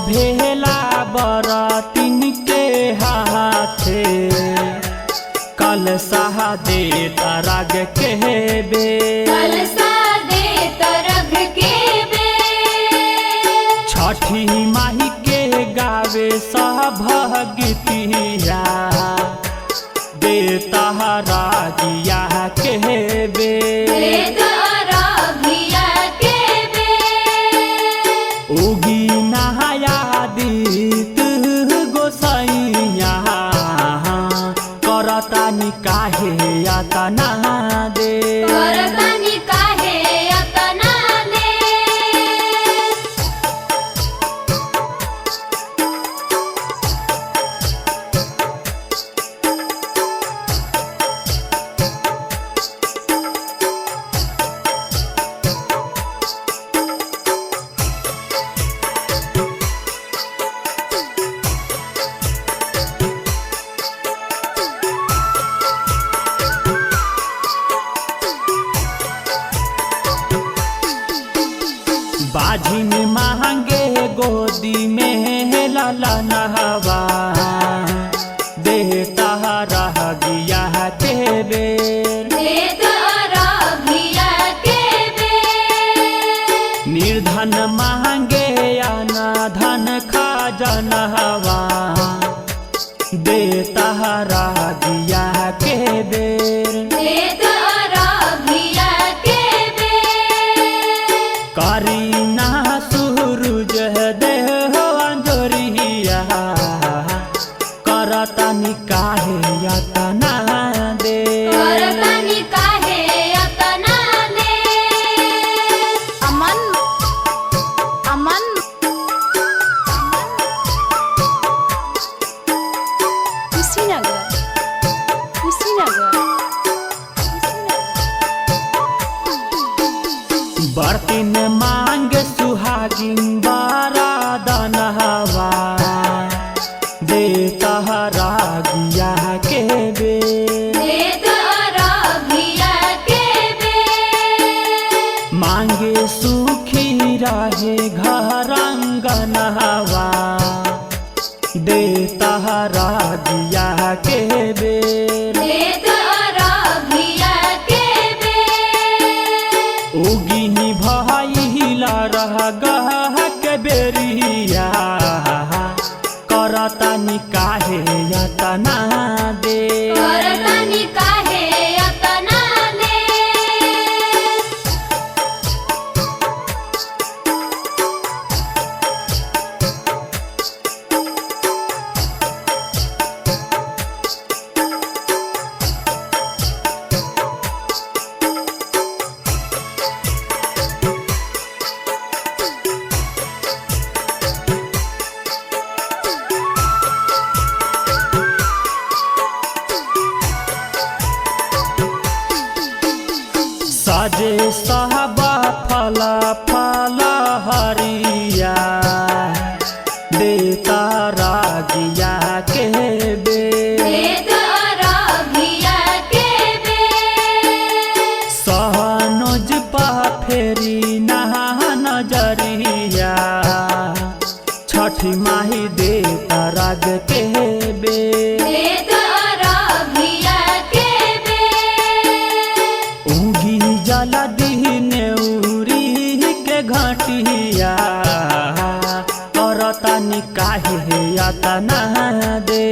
भेला बरातिन के हाथे कलशा दे तरग के बे छठी माही के गावे सब गीतिया दे तहरा गिया के बे उगी नहाया दीत गोसाइया करतानी काहे यातना दे बाझिन मांगे गोदी में ललनवा दे तहरा गिया के बे निर्धन मांगे अनाधन खजनवा दे तहरा गिया के बे करीना सूरज देह अंजोरिया करतानी काहे यातना दे अमन अमन कुशीनगर बर्तिन मांग सुहागिन बरादनवा दे तहरा गिया के बे मांगे सुखी रहे घर अंगनवा दे तहरा गिया के बे उगिनी भइला रह गह के बेरिया करतानी काहे यातना दे सजे सहब फल फल हरिया दे तहरा गिया के बे सहनुज पा फेरी नहा नजरिया छठी माही दे तरग के बे जला दीने उरी के घाटिया करतानी काहे यातना दे।